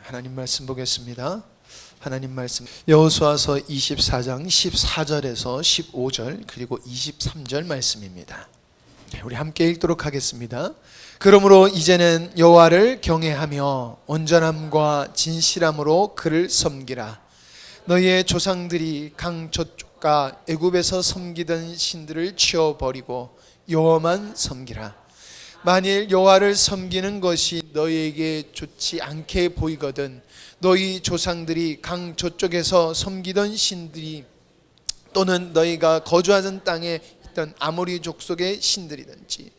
하나님 말씀 보겠습니다. 하나님 말씀 여호수아서 24장 14절에서 15절 그리고 23절 말씀입니다. 우리 함께 읽도록 하겠습니다. 그러므로 이제는 여호와를 경외하며 온전함과 진실함으로 그를 섬기라. 너희의 조상들이 강 저쪽과 애굽에서 섬기던 신들을 치워버리고 여호와만 섬기라. 만일 여호와를 섬기는 것이 너희에게 좋지 않게 보이거든 너희 조상들이 강 저쪽에서 섬기던 신들이 또는 너희가 거주하던 땅에 있던 아모리 족속의 신들이든지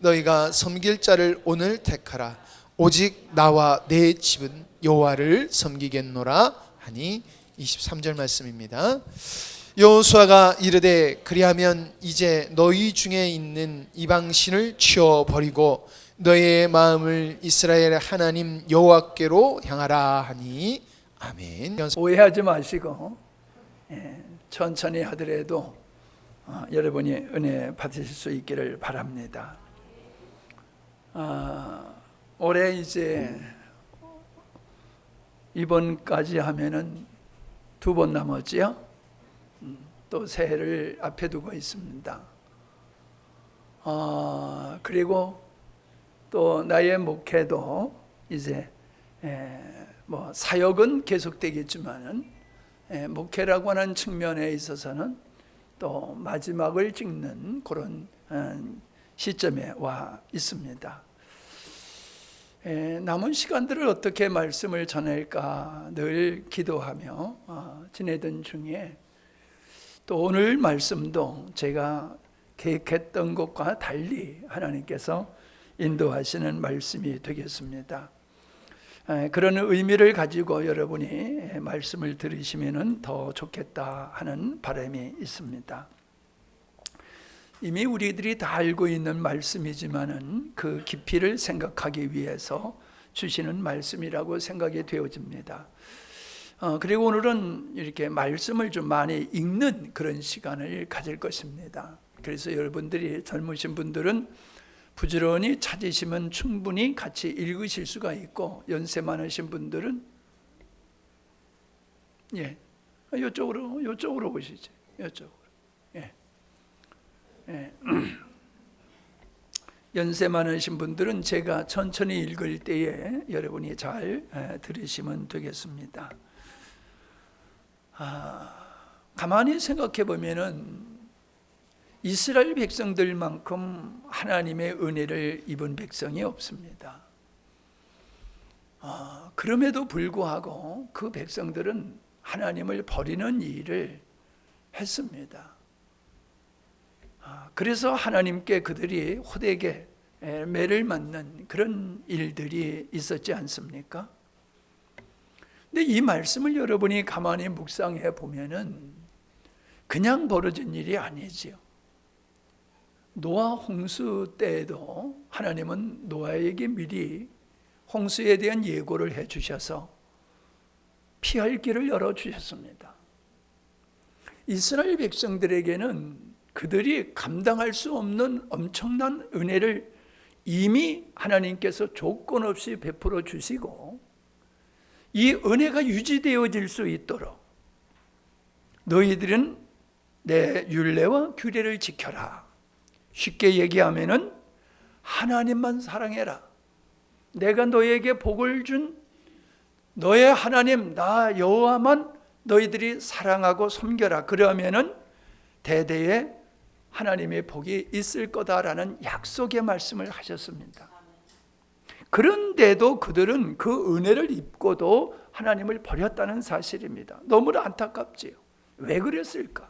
너희가 섬길 자를 오늘 택하라. 오직 나와 내 집은 여호와를 섬기겠노라 하니 23절 말씀입니다. 여호수아가 이르되 그리하면 이제 너희 중에 있는 이방신을 치워버리고 너희의 마음을 이스라엘 하나님 여호와께로 향하라 하니 아멘. 오해하지 마시고 천천히 하더라도 여러분이 은혜 받으실 수 있기를 바랍니다. 올해 이제 이번까지 하면은 2번 남았지요. 또 새해를 앞에 두고 있습니다. 그리고 또 나의 목회도 이제 뭐 사역은 계속되겠지만은 목회라고 하는 측면에 있어서는 또 마지막을 찍는 그런 시점에 와 있습니다. 남은 시간들을 어떻게 말씀을 전할까 늘 기도하며 지내던 중에 또 오늘 말씀도 제가 계획했던 것과 달리 하나님께서 인도하시는 말씀이 되겠습니다. 그런 의미를 가지고 여러분이 말씀을 들으시면 더 좋겠다 하는 바람이 있습니다. 이미 우리들이 다 알고 있는 말씀이지만은 그 깊이를 생각하기 위해서 주시는 말씀이라고 생각이 되어집니다. 그리고 오늘은 이렇게 말씀을 좀 많이 읽는 그런 시간을 가질 것입니다. 그래서 여러분들이 젊으신 분들은 부지런히 찾으시면 충분히 같이 읽으실 수가 있고 연세 많으신 분들은 이쪽으로 오시죠. 이쪽으로. 연세 많으신 분들은 제가 천천히 읽을 때에 여러분이 잘 들으시면 되겠습니다. 가만히 생각해 보면은 이스라엘 백성들만큼 하나님의 은혜를 입은 백성이 없습니다. 그럼에도 불구하고 그 백성들은 하나님을 버리는 일을 했습니다. 그래서 하나님께 그들이 호되게 매를 맞는 그런 일들이 있었지 않습니까? 근데 이 말씀을 여러분이 가만히 묵상해 보면은 그냥 벌어진 일이 아니지요. 노아 홍수 때에도 하나님은 노아에게 미리 홍수에 대한 예고를 해 주셔서 피할 길을 열어 주셨습니다. 이스라엘 백성들에게는 그들이 감당할 수 없는 엄청난 은혜를 이미 하나님께서 조건 없이 베풀어 주시고 이 은혜가 유지되어질 수 있도록 너희들은 내 율례와 규례를 지켜라. 쉽게 얘기하면은 하나님만 사랑해라. 내가 너에게 복을 준 너의 하나님 나 여호와만 너희들이 사랑하고 섬겨라. 그러면은 대대에 하나님의 복이 있을 거다라는 약속의 말씀을 하셨습니다. 그런데도 그들은 그 은혜를 입고도 하나님을 버렸다는 사실입니다. 너무나 안타깝지요. 왜 그랬을까?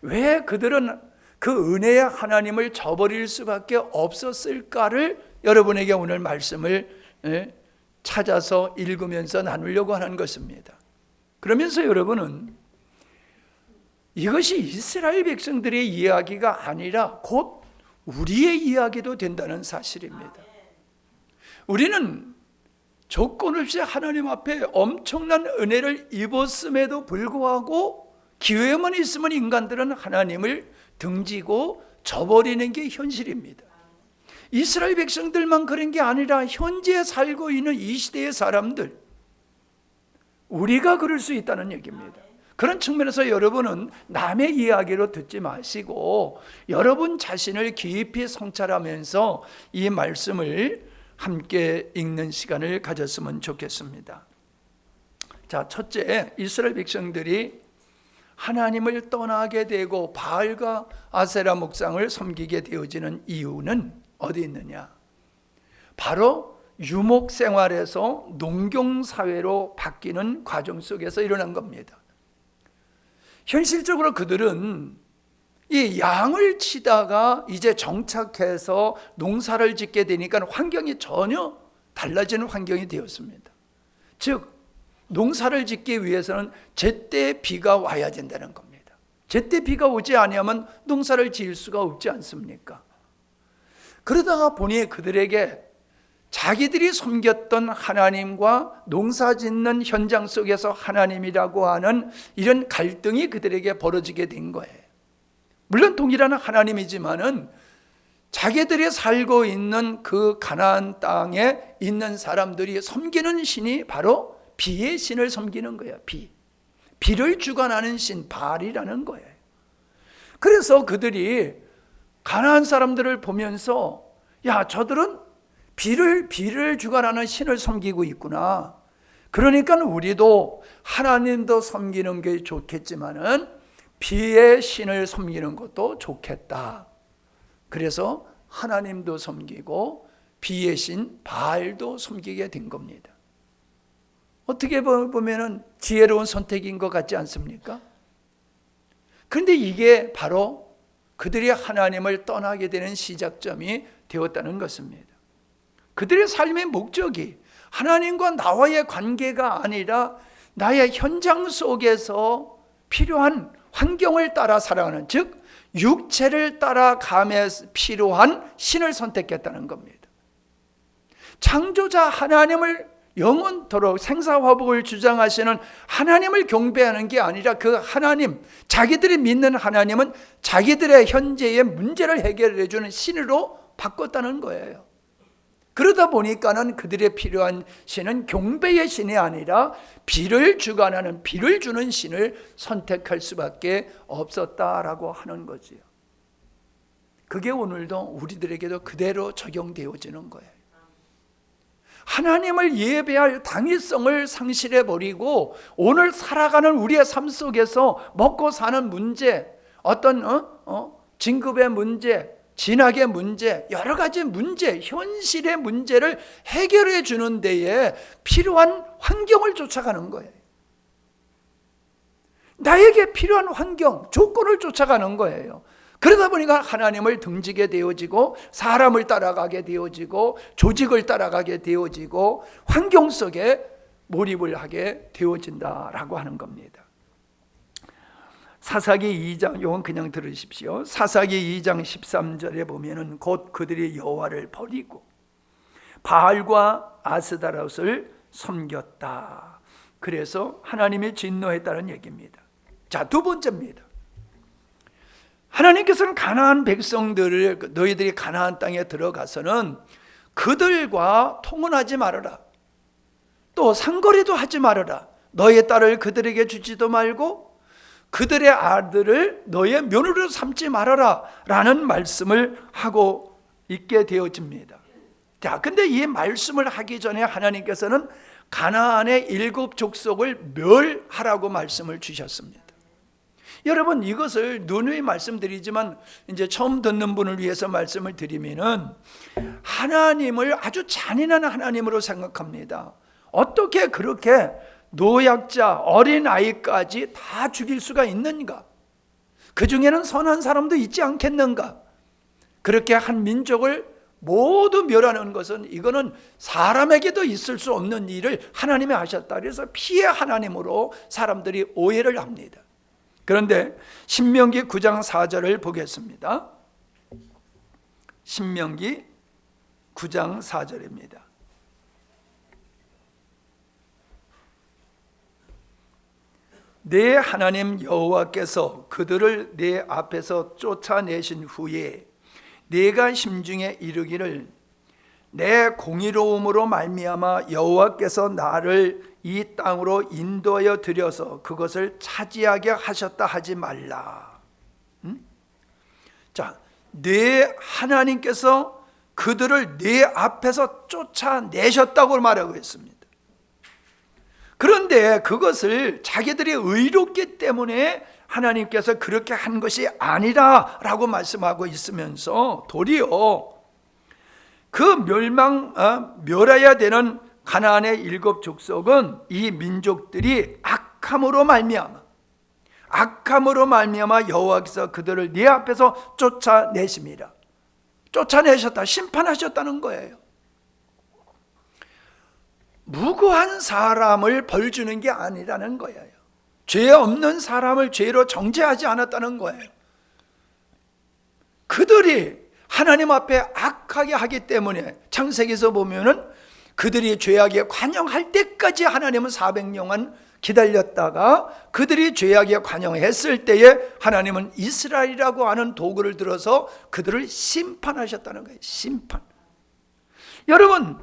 왜 그들은 그 은혜의 하나님을 저버릴 수밖에 없었을까를 여러분에게 오늘 말씀을 찾아서 읽으면서 나누려고 하는 것입니다. 그러면서 여러분은 이것이 이스라엘 백성들의 이야기가 아니라 곧 우리의 이야기도 된다는 사실입니다. 우리는 조건 없이 하나님 앞에 엄청난 은혜를 입었음에도 불구하고 기회만 있으면 인간들은 하나님을 등지고 저버리는 게 현실입니다. 이스라엘 백성들만 그런 게 아니라 현재 살고 있는 이 시대의 사람들, 우리가 그럴 수 있다는 얘기입니다. 그런 측면에서 여러분은 남의 이야기로 듣지 마시고 여러분 자신을 깊이 성찰하면서 이 말씀을 함께 읽는 시간을 가졌으면 좋겠습니다. 자, 첫째, 이스라엘 백성들이 하나님을 떠나게 되고 바알과 아세라 목상을 섬기게 되어지는 이유는 어디 있느냐? 바로 유목 생활에서 농경 사회로 바뀌는 과정 속에서 일어난 겁니다. 현실적으로 그들은 이 양을 치다가 이제 정착해서 농사를 짓게 되니까 환경이 전혀 달라지는 환경이 되었습니다. 즉 농사를 짓기 위해서는 제때 비가 와야 된다는 겁니다. 제때 비가 오지 아니하면 농사를 지을 수가 없지 않습니까? 그러다가 보니 그들에게 자기들이 섬겼던 하나님과 농사 짓는 현장 속에서 하나님이라고 하는 이런 갈등이 그들에게 벌어지게 된 거예요. 물론 동일한 하나님이지만은 자기들이 살고 있는 그 가나안 땅에 있는 사람들이 섬기는 신이 바로 비의 신을 섬기는 거예요. 비를 주관하는 신 바알이라는 거예요. 그래서 그들이 가나안 사람들을 보면서 야, 저들은 비를 주관하는 신을 섬기고 있구나. 그러니까 우리도 하나님도 섬기는 게 좋겠지만은 비의 신을 섬기는 것도 좋겠다. 그래서 하나님도 섬기고 비의 신 바알도 섬기게 된 겁니다. 어떻게 보면은 지혜로운 선택인 것 같지 않습니까? 그런데 이게 바로 그들이 하나님을 떠나게 되는 시작점이 되었다는 것입니다. 그들의 삶의 목적이 하나님과 나와의 관계가 아니라 나의 현장 속에서 필요한 환경을 따라 살아가는, 즉 육체를 따라가며 필요한 신을 선택했다는 겁니다. 창조자 하나님을 영원토록 생사화복을 주장하시는 하나님을 경배하는 게 아니라 그 하나님, 자기들이 믿는 하나님은 자기들의 현재의 문제를 해결해 주는 신으로 바꿨다는 거예요. 그러다 보니까는 그들의 필요한 신은 경배의 신이 아니라 비를 주관하는, 비를 주는 신을 선택할 수밖에 없었다라고 하는 거지요. 그게 오늘도 우리들에게도 그대로 적용되어지는 거예요. 하나님을 예배할 당위성을 상실해버리고 오늘 살아가는 우리의 삶 속에서 먹고 사는 문제, 어떤 진급의 문제, 진학의 문제, 여러 가지 문제, 현실의 문제를 해결해 주는 데에 필요한 환경을 쫓아가는 거예요. 나에게 필요한 환경, 조건을 쫓아가는 거예요. 그러다 보니까 하나님을 등지게 되어지고 사람을 따라가게 되어지고 조직을 따라가게 되어지고 환경 속에 몰입을 하게 되어진다라고 하는 겁니다. 사사기 2장, 이건 그냥 들으십시오. 사사기 2장 13절에 보면은 곧 그들이 여호와를 버리고 바알과 아스다롯을 섬겼다. 그래서 하나님이 진노했다는 얘기입니다. 자, 두 번째입니다. 하나님께서는 가나안 백성들을, 너희들이 가나안 땅에 들어가서는 그들과 통혼하지 말아라. 또 상거래도 하지 말아라. 너의 딸을 그들에게 주지도 말고 그들의 아들을 너의 며느리로 삼지 말아라 라는 말씀을 하고 있게 되어집니다. 자, 근데 이 말씀을 하기 전에 하나님께서는 가나안의 7 족속을 멸하라고 말씀을 주셨습니다. 여러분, 이것을 누누이 말씀드리지만 이제 처음 듣는 분을 위해서 말씀을 드리면은 하나님을 아주 잔인한 하나님으로 생각합니다. 어떻게 그렇게 노약자, 어린아이까지 다 죽일 수가 있는가? 그 중에는 선한 사람도 있지 않겠는가? 그렇게 한 민족을 모두 멸하는 것은 이거는 사람에게도 있을 수 없는 일을 하나님이 하셨다. 그래서 피해 하나님으로 사람들이 오해를 합니다. 그런데 신명기 9장 4절을 보겠습니다. 신명기 9장 4절입니다. 내 하나님 여호와께서 그들을 내 앞에서 쫓아내신 후에 내가 심중에 이르기를 내 공의로움으로 말미암아 여호와께서 나를 이 땅으로 인도하여 들여서 그것을 차지하게 하셨다 하지 말라. 자, 내 하나님께서 그들을 내 앞에서 쫓아내셨다고 말하고 있습니다. 그런데 그것을 자기들이 의롭기 때문에 하나님께서 그렇게 한 것이 아니라라고 말씀하고 있으면서 도리어 그 멸해야 되는 가나안의 7 족속은 이 민족들이 악함으로 말미암아 여호와께서 그들을 네 앞에서 쫓아내십니다. 쫓아내셨다, 심판하셨다는 거예요. 무고한 사람을 벌 주는 게 아니라는 거예요. 죄 없는 사람을 죄로 정죄하지 않았다는 거예요. 그들이 하나님 앞에 악하게 하기 때문에 창세기에서 보면은 그들이 죄악에 관영할 때까지 하나님은 400년간 기다렸다가 그들이 죄악에 관영했을 때에 하나님은 이스라엘이라고 하는 도구를 들어서 그들을 심판하셨다는 거예요. 심판. 여러분,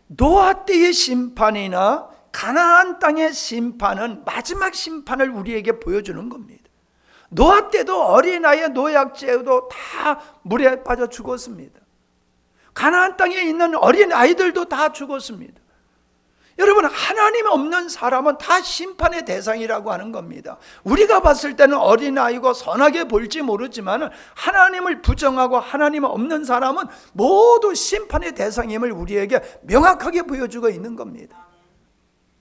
노아 때의 심판이나 가나안 땅의 심판은 마지막 심판을 우리에게 보여주는 겁니다. 노아 때도 어린아이의 노약자도 다 물에 빠져 죽었습니다. 가나안 땅에 있는 어린아이들도 다 죽었습니다. 여러분, 하나님 없는 사람은 다 심판의 대상이라고 하는 겁니다. 우리가 봤을 때는 어린아이고 선하게 볼지 모르지만 하나님을 부정하고 하나님 없는 사람은 모두 심판의 대상임을 우리에게 명확하게 보여주고 있는 겁니다.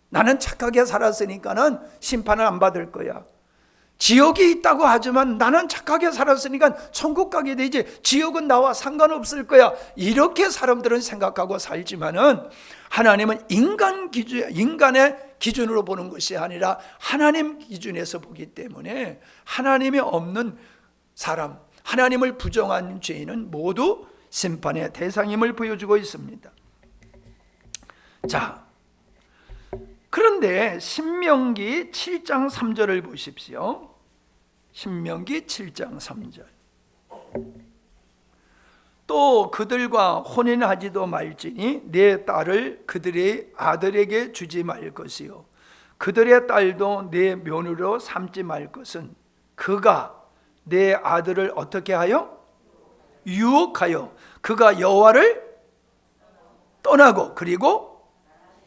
나는 착하게 살았으니까는 심판을 안 받을 거야. 지옥이 있다고 하지만 나는 착하게 살았으니까 천국 가게 되지, 지옥은 나와 상관없을 거야. 이렇게 사람들은 생각하고 살지만은 하나님은 인간의 기준으로 보는 것이 아니라 하나님 기준에서 보기 때문에 하나님이 없는 사람, 하나님을 부정한 죄인은 모두 심판의 대상임을 보여주고 있습니다. 자, 그런데 신명기 7장 3절을 보십시오. 신명기 7장 3절. 또 그들과 혼인하지도 말지니 내 딸을 그들의 아들에게 주지 말 것이요 그들의 딸도 내 며느리로 삼지 말 것은 그가 내 아들을 어떻게 하여? 유혹하여 그가 여호와를 떠나고 그리고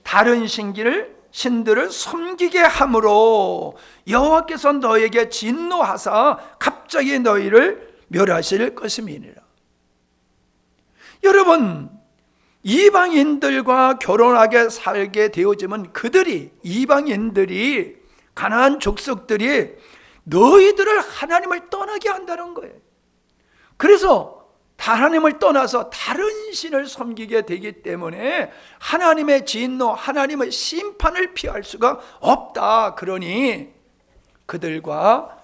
다른 신들을 섬기게 함으로 여호와께서 너에게 진노하사 갑자기 너희를 멸하실 것임이니라. 여러분, 이방인들과 결혼하게 살게 되어지면 이방인들이 가나안 족속들이 너희들을 하나님을 떠나게 한다는 거예요. 그래서 하나님을 떠나서 다른 신을 섬기게 되기 때문에 하나님의 진노, 하나님의 심판을 피할 수가 없다. 그러니 그들과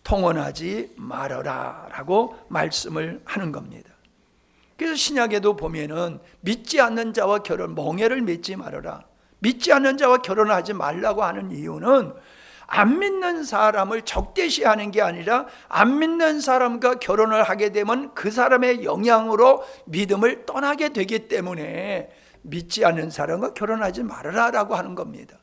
통혼하지 말아라 라고 말씀을 하는 겁니다. 그래서 신약에도 보면은 믿지 않는 자와 멍에를 맺지 말아라, 믿지 않는 자와 결혼하지 말라고 하는 이유는 안 믿는 사람을 적대시하는 게 아니라 안 믿는 사람과 결혼을 하게 되면 그 사람의 영향으로 믿음을 떠나게 되기 때문에 믿지 않는 사람과 결혼하지 말아라 라고 하는 겁니다.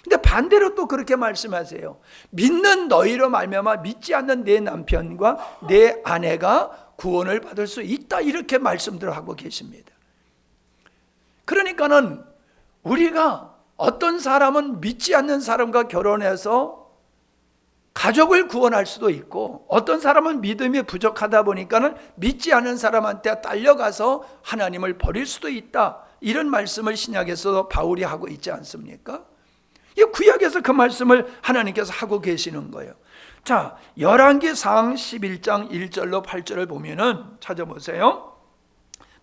근데 반대로 또 그렇게 말씀하세요. 믿는 너희로 말미암아 믿지 않는 내 남편과 내 아내가 구원을 받을 수 있다, 이렇게 말씀들을 하고 계십니다. 그러니까는 우리가 어떤 사람은 믿지 않는 사람과 결혼해서 가족을 구원할 수도 있고, 어떤 사람은 믿음이 부족하다 보니까는 믿지 않는 사람한테 딸려가서 하나님을 버릴 수도 있다, 이런 말씀을 신약에서도 바울이 하고 있지 않습니까? 이 구약에서 그 말씀을 하나님께서 하고 계시는 거예요. 자, 열왕기상 11장 1절로 8절을 보면은 찾아보세요.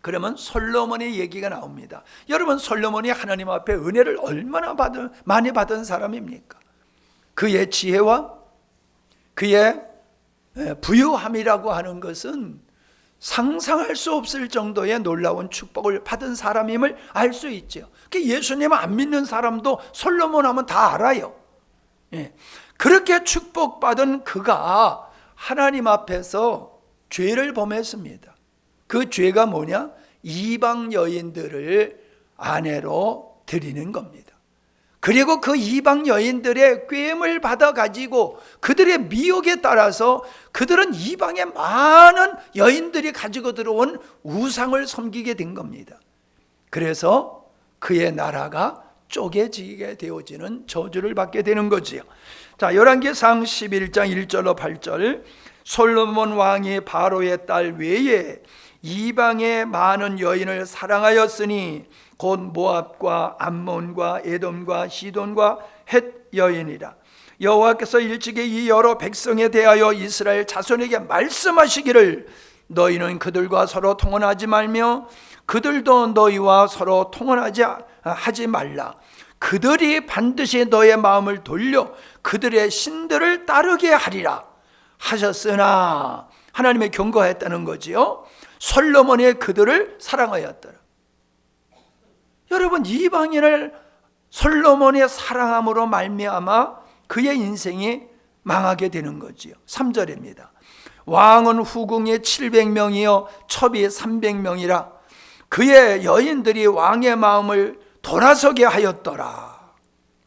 그러면 솔로몬의 얘기가 나옵니다. 여러분, 솔로몬이 하나님 앞에 은혜를 얼마나 많이 받은 사람입니까? 그의 지혜와 그의 부유함이라고 하는 것은 상상할 수 없을 정도의 놀라운 축복을 받은 사람임을 알 수 있죠. 예수님을 안 믿는 사람도 솔로몬 하면 다 알아요. 그렇게 축복받은 그가 하나님 앞에서 죄를 범했습니다. 그 죄가 뭐냐? 이방 여인들을 아내로 드리는 겁니다. 그리고 그 이방 여인들의 꾀임을 받아가지고 그들의 미혹에 따라서 그들은 이방의 많은 여인들이 가지고 들어온 우상을 섬기게 된 겁니다. 그래서 그의 나라가 쪼개지게 되어지는 저주를 받게 되는 거지요. 자, 열왕기상 11장 1절로 8절. 솔로몬 왕이 바로의 딸 외에 이방의 많은 여인을 사랑하였으니 곧 모압과 암몬과 에돔과 시돈과 헷 여인이라. 여호와께서 일찍이 이 여러 백성에 대하여 이스라엘 자손에게 말씀하시기를 너희는 그들과 서로 통혼하지 말며 그들도 너희와 서로 통혼하지 말라. 그들이 반드시 너의 마음을 돌려 그들의 신들을 따르게 하리라 하셨으나, 하나님의 경고했다는 거지요. 솔로몬이 그들을 사랑하였더라. 여러분, 이방인을 솔로몬의 사랑함으로 말미암아 그의 인생이 망하게 되는 거지요. 3절입니다. 왕은 후궁이 700명이요 첩이 300명이라. 그의 여인들이 왕의 마음을 돌아서게 하였더라.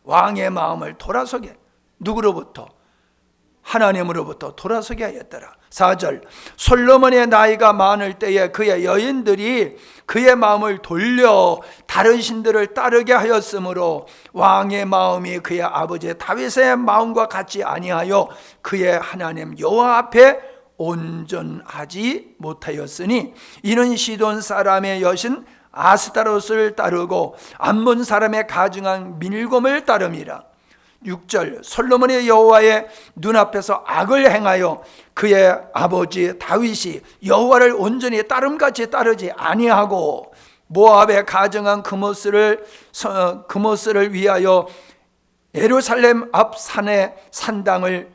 왕의 마음을 돌아서게, 누구로부터? 하나님으로부터 돌아서게 하였더라. 4절. 솔로몬의 나이가 많을 때에 그의 여인들이 그의 마음을 돌려 다른 신들을 따르게 하였으므로 왕의 마음이 그의 아버지 다윗의 마음과 같이 아니하여 그의 하나님 여호와 앞에 온전하지 못하였으니 이는 시돈 사람의 여신 아스타롯을 따르고 암몬 사람의 가증한 밀곰을 따름이라. 6절. 솔로몬의 여호와의 눈앞에서 악을 행하여 그의 아버지 다윗이 여호와를 온전히 따름같이 따르지 아니하고 모압의 가증한 그모스를 위하여 예루살렘 앞 산에 산당을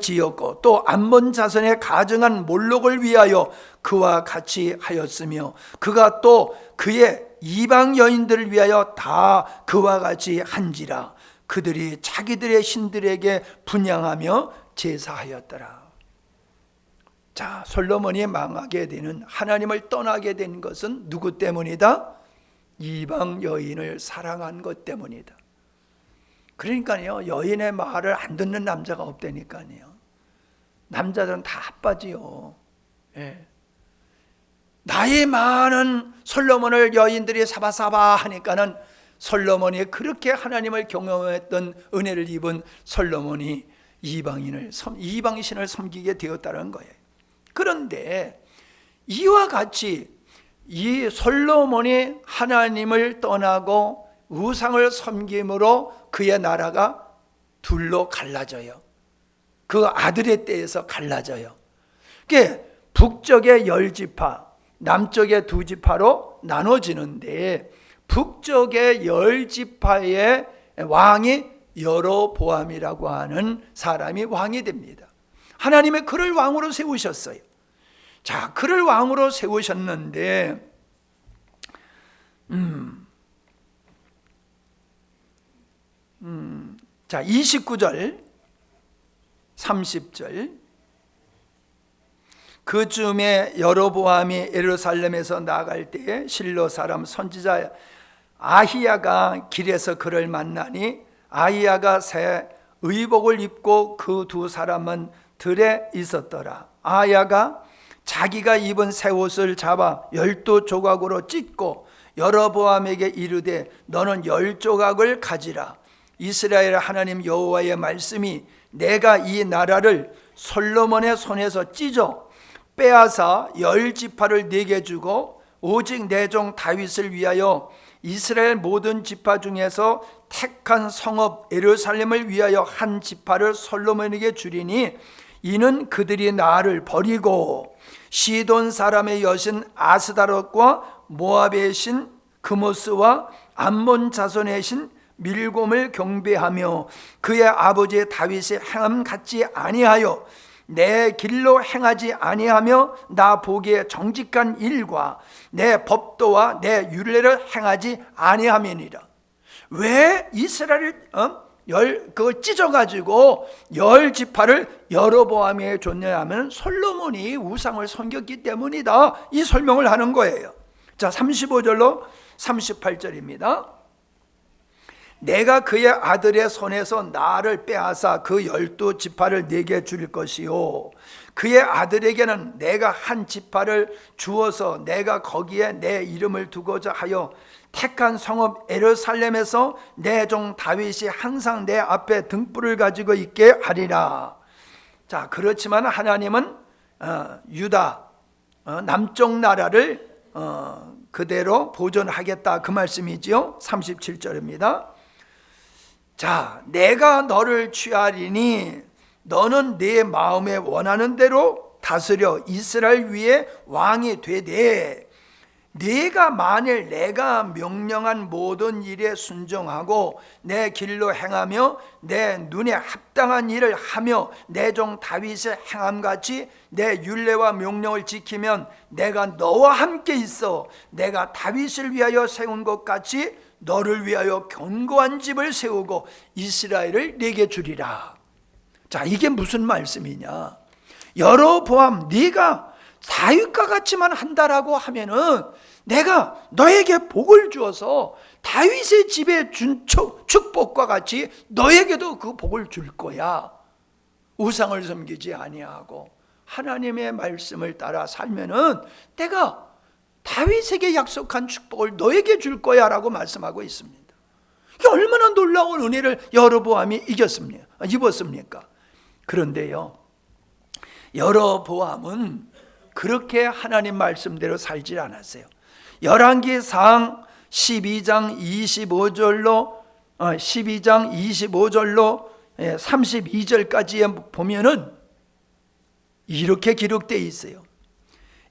지었고 또 암몬 자손의 가증한 몰록을 위하여 그와 같이 하였으며 그가 또 그의 이방 여인들을 위하여 다 그와 같이 한지라. 그들이 자기들의 신들에게 분향하며 제사하였더라. 자, 솔로몬이 망하게 되는, 하나님을 떠나게 된 것은 누구 때문이다? 이방 여인을 사랑한 것 때문이다. 그러니까요, 여인의 말을 안 듣는 남자가 없다니까요. 남자들은 다 아빠지요. 예. 나이 많은 솔로몬을 여인들이 사바사바 하니까는 솔로몬이 그렇게 하나님을 경험했던 은혜를 입은 솔로몬이 이방신을 섬기게 되었다는 거예요. 그런데 이와 같이 이 솔로몬이 하나님을 떠나고 우상을 섬김으로 그의 나라가 둘로 갈라져요. 그 아들의 때에서 갈라져요. 그게 북쪽의 10지파, 남쪽의 2지파로 나눠지는데 북쪽의 10지파의 왕이 여로보암이라고 하는 사람이 왕이 됩니다. 하나님이 그를 왕으로 세우셨어요. 자, 그를 왕으로 세우셨는데 자, 29절 30절. 그 즈음에 여로보암이 예루살렘에서 나갈 때에 실로 사람 선지자 아히야가 길에서 그를 만나니 아히야가 새 의복을 입고 그 두 사람은 들에 있었더라. 아히야가 자기가 입은 새 옷을 잡아 12조각으로 찢고 여로보암에게 이르되 너는 10조각을 가지라. 이스라엘 하나님 여호와의 말씀이 내가 이 나라를 솔로몬의 손에서 찢어 빼앗아 10지파를 네게 주고 오직 내 종 다윗을 위하여 이스라엘 모든 지파 중에서 택한 성읍 예루살렘을 위하여 한 지파를 솔로몬에게 주리니 이는 그들이 나를 버리고 시돈 사람의 여신 아스다롯과 모압의 신 그모스와 암몬 자손의 신 밀곰을 경배하며 그의 아버지 다윗의 행함 같지 아니하여 내 길로 행하지 아니하며 나 보기에 정직한 일과 내 법도와 내 율례를 행하지 아니함이니라. 왜 이스라엘 그걸 찢어가지고 10지파를 여로보암에게 줬냐면 솔로몬이 우상을 섬겼기 때문이다, 이 설명을 하는 거예요. 자, 35절로 38절입니다. 내가 그의 아들의 손에서 나를 빼앗아 그 12지파를 내게 줄 것이요, 그의 아들에게는 내가 한 지파를 주어서 내가 거기에 내 이름을 두고자 하여 택한 성읍 예루살렘에서 내 종 다윗이 항상 내 앞에 등불을 가지고 있게 하리라. 자, 그렇지만 하나님은 유다 남쪽 나라를 그대로 보존하겠다, 그 말씀이지요. 37절입니다. 자, 내가 너를 취하리니 너는 네 마음에 원하는 대로 다스려 이스라엘 위에 왕이 되되, 네가 만일 내가 명령한 모든 일에 순종하고 내 길로 행하며 내 눈에 합당한 일을 하며 내 종 다윗의 행함같이 내 율례와 명령을 지키면 내가 너와 함께 있어 내가 다윗을 위하여 세운 것 같이 너를 위하여 견고한 집을 세우고 이스라엘을 내게 주리라. 자, 이게 무슨 말씀이냐? 여로보암, 네가 다윗과 같이만 한다라고 하면은 내가 너에게 복을 주어서 다윗의 집에 준 축복과 같이 너에게도 그 복을 줄 거야. 우상을 섬기지 아니하고 하나님의 말씀을 따라 살면은 내가 다윗에게 약속한 축복을 너에게 줄 거야 라고 말씀하고 있습니다. 이게 얼마나 놀라운 은혜를 여로보암이 입었습니까? 그런데요, 여로보암은 그렇게 하나님 말씀대로 살지 않았어요. 열왕기상 12장 25절로 32절까지에 보면은 이렇게 기록되어 있어요.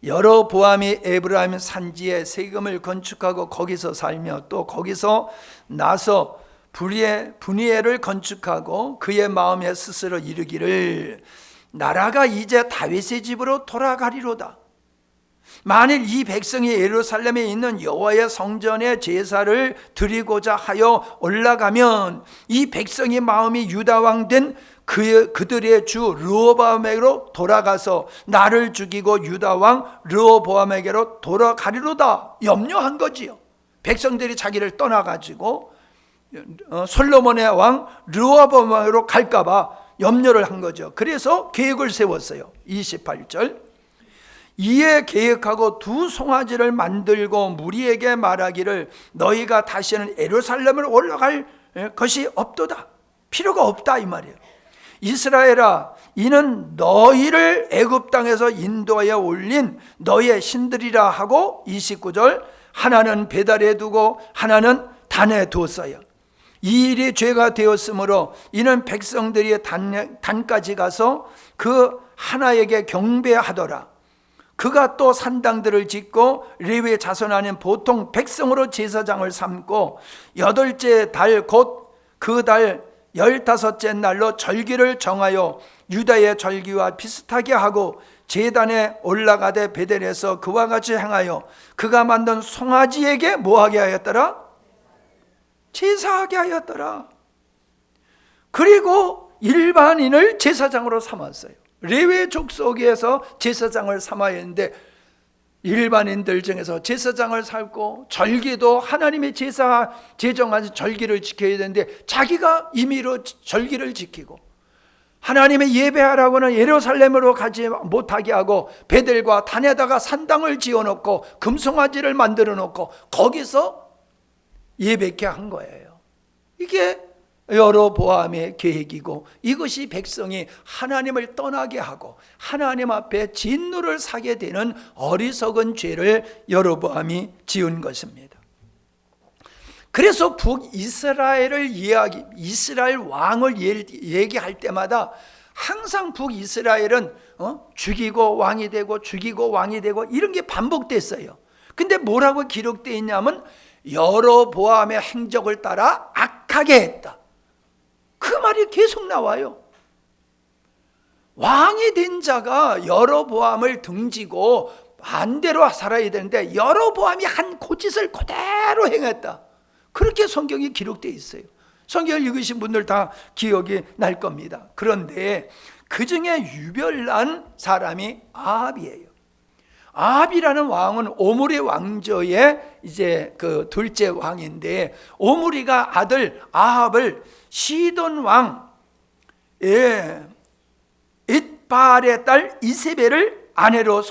여로보암이 에브라임 산지에 세금을 건축하고 거기서 살며 또 거기서 나서 분이엘을 건축하고 그의 마음에 스스로 이르기를 나라가 이제 다윗의 집으로 돌아가리로다. 만일 이 백성이 예루살렘에 있는 여호와의 성전에 제사를 드리고자 하여 올라가면 이 백성의 마음이 유다 왕 된 그들의 주 르호보암에게로 돌아가서 나를 죽이고 유다 왕 르호보암에게로 돌아가리로다 염려한 거지요. 백성들이 자기를 떠나가지고 솔로몬의 왕 르호보암에게로 갈까봐 염려를 한 거죠. 그래서 계획을 세웠어요. 28절, 이에 계획하고 두 송아지를 만들고 무리에게 말하기를 너희가 다시는 예루살렘을 올라갈 것이 없도다, 필요가 없다, 이 말이에요. 이스라엘아, 이는 너희를 애굽 땅에서 인도하여 올린 너희의 신들이라 하고 29절, 하나는 배달해 두고 하나는 단에 두었어요. 이 일이 죄가 되었으므로 이는 백성들이 단까지 가서 그 하나에게 경배하더라. 그가 또 산당들을 짓고 레위 자손 아닌 보통 백성으로 제사장을 삼고 8째 달 곧 그 달 15째 날로 절기를 정하여 유다의 절기와 비슷하게 하고 제단에 올라가되 베델에서 그와 같이 행하여 그가 만든 송아지에게 뭐하게 하였더라? 제사하게 하였더라. 그리고 일반인을 제사장으로 삼았어요. 레위 족속에서 제사장을 삼아야 했는데 일반인들 중에서 제사장을 삼고 절기도 하나님의 제정한 절기를 지켜야 되는데 자기가 임의로 절기를 지키고 하나님의 예배하라고는 예루살렘으로 가지 못하게 하고 베델과 단에다가 산당을 지어놓고 금송아지를 만들어 놓고 거기서 예배케 한 거예요. 이게 여로보암의 계획이고 이것이 백성이 하나님을 떠나게 하고 하나님 앞에 진노를 사게 되는 어리석은 죄를 여로보암이 지은 것입니다. 그래서 북이스라엘을 이스라엘 왕을 얘기할 때마다 항상 북이스라엘은 죽이고 왕이 되고 죽이고 왕이 되고 이런 게 반복됐어요. 근데 뭐라고 기록되어 있냐면 여로보암의 행적을 따라 악하게 했다, 그 말이 계속 나와요. 왕이 된 자가 여로보암을 등지고 반대로 살아야 되는데 여로보암이 한 고짓을 그대로 행했다, 그렇게 성경이 기록되어 있어요. 성경을 읽으신 분들 다 기억이 날 겁니다. 그런데 그 중에 유별난 사람이 아합이에요. 아합이라는 왕은 오므리 왕조의 이제 그 둘째 왕인데, 오므리가 아들 아합을 시돈 왕 잇발의 딸 이세벨을 아내로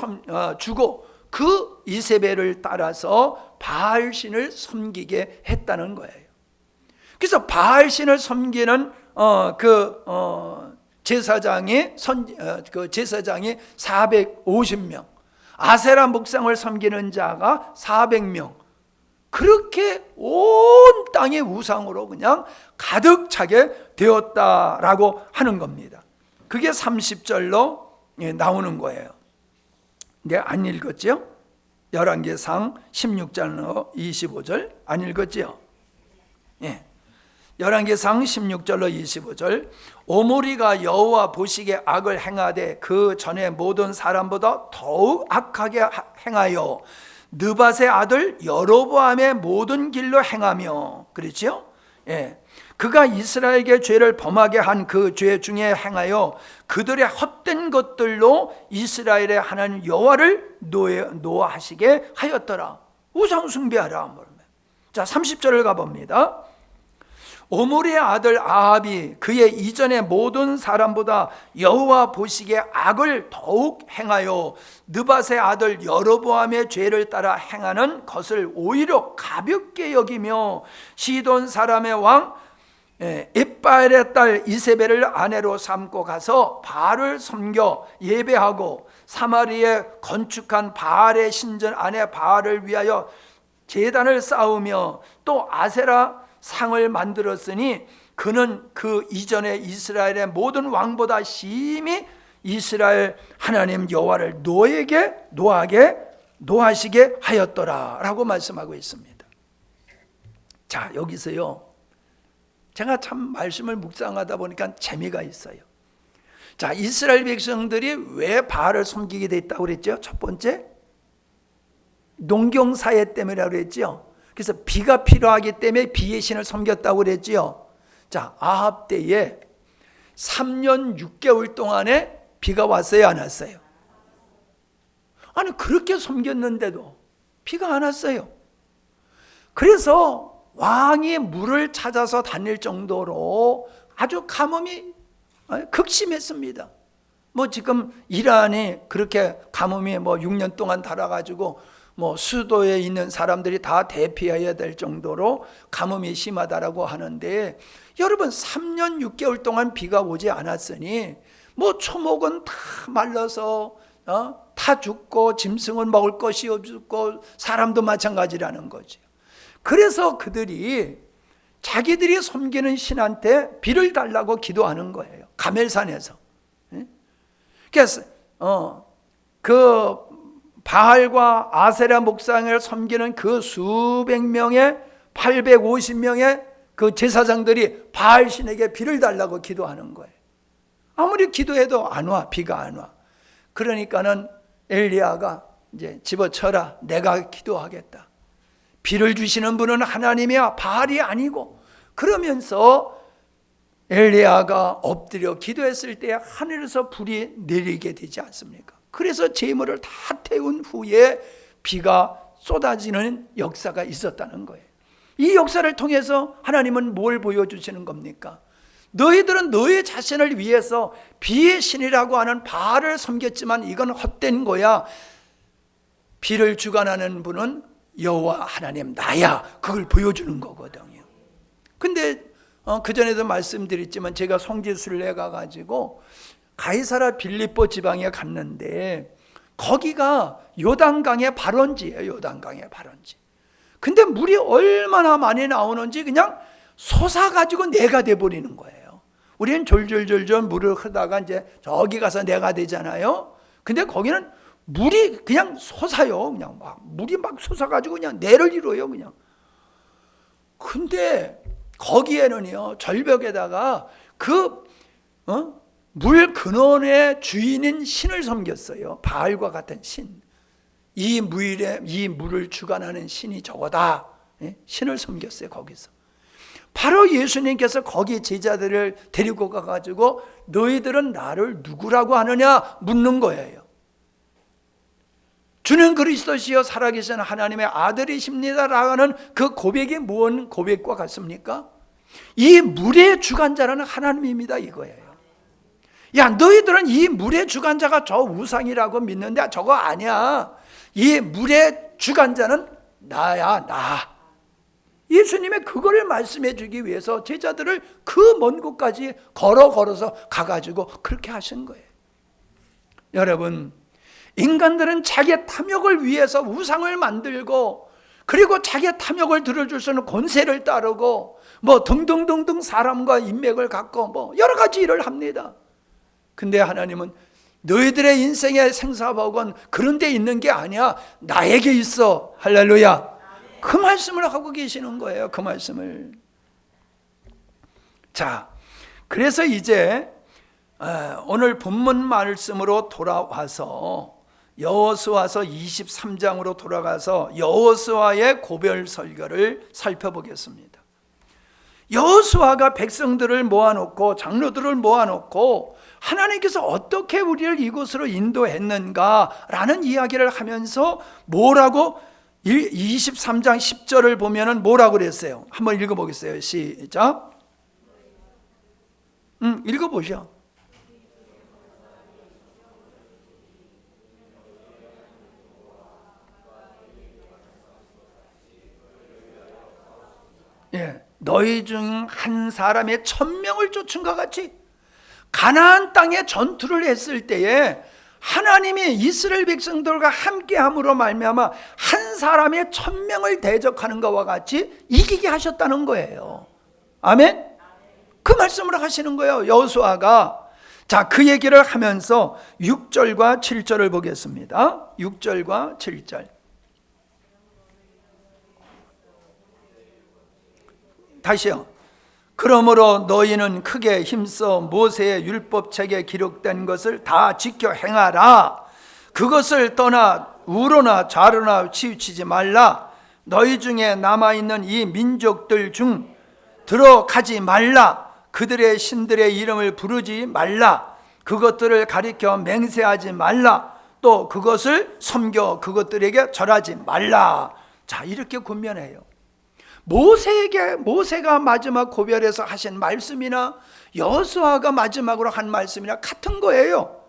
주고 그 이세벨을 따라서 바알신을 섬기게 했다는 거예요. 그래서 바알신을 섬기는 제사장이 450명, 아세라 목상을 섬기는 자가 400명, 그렇게 온 땅의 우상으로 그냥 가득 차게 되었다라고 하는 겁니다. 그게 30절로 나오는 거예요. 근데 안 읽었죠? 열왕기상 16절로 25절 안 읽었죠? 예. 열왕기상 16절로 25절, 오므리가 여호와 보시기에 악을 행하되 그 전에 모든 사람보다 더욱 악하게 행하여 느밧의 아들 여로보암의 모든 길로 행하며, 그렇죠? 예. 그가 이스라엘에게 죄를 범하게 한 그 죄 중에 행하여 그들의 헛된 것들로 이스라엘의 하나님 여호와를 노하시게 하였더라. 우상 숭배하라. 자, 30절을 가봅니다. 오므리의 아들 아합이 그의 이전의 모든 사람보다 여호와 보시기에 악을 더욱 행하여 느밧의 아들 여로보암의 죄를 따라 행하는 것을 오히려 가볍게 여기며 시돈 사람의 왕 잇발의 딸 이세벨을 아내로 삼고 가서 바알을 섬겨 예배하고 사마리에 건축한 바알의 신전 안에 바알을 위하여 제단을 쌓으며 또 아세라 상을 만들었으니 그는 그 이전에 이스라엘의 모든 왕보다 심히 이스라엘 하나님 여호와를 노하시게 하였더라 라고 말씀하고 있습니다. 자, 여기서요, 제가 참 말씀을 묵상하다 보니까 재미가 있어요. 자, 이스라엘 백성들이 왜 바알을 섬기게 됐다고 그랬죠? 첫 번째, 농경사회 때문이라고 그랬죠. 그래서 비가 필요하기 때문에 비의 신을 섬겼다고 그랬지요. 자, 아합 때에 3년 6개월 동안에 비가 왔어요, 안 왔어요? 아니, 그렇게 섬겼는데도 비가 안 왔어요. 그래서 왕이 물을 찾아서 다닐 정도로 아주 가뭄이 극심했습니다. 뭐 지금 이란이 그렇게 가뭄이 6년 동안 달아가지고 수도에 있는 사람들이 다 대피해야 될 정도로 가뭄이 심하다라고 하는데, 여러분 3년 6개월 동안 비가 오지 않았으니 초목은 다 말라서 다 죽고 짐승은 먹을 것이 없고 사람도 마찬가지라는 거죠. 그래서 그들이 자기들이 섬기는 신한테 비를 달라고 기도하는 거예요. 가멜산에서. 그래서 그 바알과 아세라 목상을 섬기는 그 수백 명의 850명의 그 제사장들이 바알 신에게 비를 달라고 기도하는 거예요. 아무리 기도해도 안 와, 비가 안 와. 그러니까는 엘리야가 이제 집어쳐라, 내가 기도하겠다. 비를 주시는 분은 하나님이야, 바알이 아니고. 그러면서 엘리야가 엎드려 기도했을 때 하늘에서 불이 내리게 되지 않습니까? 그래서 재물을 다 태운 후에 비가 쏟아지는 역사가 있었다는 거예요. 이 역사를 통해서 하나님은 뭘 보여주시는 겁니까? 너희들은 너희 자신을 위해서 비의 신이라고 하는 바알을 섬겼지만 이건 헛된 거야. 비를 주관하는 분은 여호와 하나님 나야. 그걸 보여주는 거거든요. 근데 그전에도 말씀드렸지만 제가 성지순례 가가지고 가이사라 빌립보 지방에 갔는데 거기가 요단강의 발원지예요. 요단강의 발원지. 근데 물이 얼마나 많이 나오는지 그냥 솟아가지고 내가 돼버리는 거예요. 우리는 졸졸졸졸 물을 흐르다가 이제 저기 가서 내가 되잖아요. 근데 거기는 물이 그냥 솟아요. 그냥 물이 막 솟아가지고 그냥 내를 이뤄요. 그냥. 근데 거기에는요, 절벽에다가 물 근원의 주인인 신을 섬겼어요. 바알과 같은 신. 이 물을 주관하는 신이 저거다. 신을 섬겼어요, 거기서. 바로 예수님께서 거기 제자들을 데리고 가가지고 너희들은 나를 누구라고 하느냐 묻는 거예요. 주는 그리스도시요 살아계신 하나님의 아들이십니다라는 그 고백이 무슨 고백과 같습니까? 이 물의 주관자는 하나님입니다 이거예요. 야, 너희들은 이 물의 주관자가 저 우상이라고 믿는데 저거 아니야. 이 물의 주관자는 나야, 나. 예수님의 그거를 말씀해 주기 위해서 제자들을 그 먼 곳까지 걸어서 가가지고 그렇게 하신 거예요. 여러분, 인간들은 자기의 탐욕을 위해서 우상을 만들고, 그리고 자기의 탐욕을 들어줄 수 있는 권세를 따르고, 뭐 등등등등 사람과 인맥을 갖고 뭐 여러 가지 일을 합니다. 근데 하나님은 너희들의 인생의 생사복은 그런 데 있는 게 아니야. 나에게 있어. 할렐루야. 그 말씀을 하고 계시는 거예요. 그 말씀을. 자, 그래서 이제 오늘 본문 말씀으로 돌아와서 여호수아서 23장으로 돌아가서 여호수아의 고별 설교를 살펴보겠습니다. 여호수아가 백성들을 모아놓고 장로들을 모아놓고 하나님께서 어떻게 우리를 이곳으로 인도했는가라는 이야기를 하면서 뭐라고 23장 10절을 보면은 뭐라고 그랬어요? 한번 읽어보겠어요. 시작. 읽어보셔. 예, 너희 중 한 사람의 1000명을 쫓은 것 같이 가나안 땅에 전투를 했을 때에 하나님이 이스라엘 백성들과 함께함으로 말미암아 한 사람의 1000명을 대적하는 것과 같이 이기게 하셨다는 거예요. 아멘? 그 말씀을 하시는 거예요, 여호수아가. 자, 그 얘기를 하면서 6절과 7절을 보겠습니다. 6절과 7절. 다시요. 그러므로 너희는 크게 힘써 모세의 율법책에 기록된 것을 다 지켜 행하라. 그것을 떠나 우로나 좌로나 치우치지 말라. 너희 중에 남아있는 이 민족들 중 들어가지 말라. 그들의 신들의 이름을 부르지 말라. 그것들을 가리켜 맹세하지 말라. 또 그것을 섬겨 그것들에게 절하지 말라. 자, 이렇게 권면해요. 모세가 마지막 고별에서 하신 말씀이나 여호수아가 마지막으로 한 말씀이나 같은 거예요.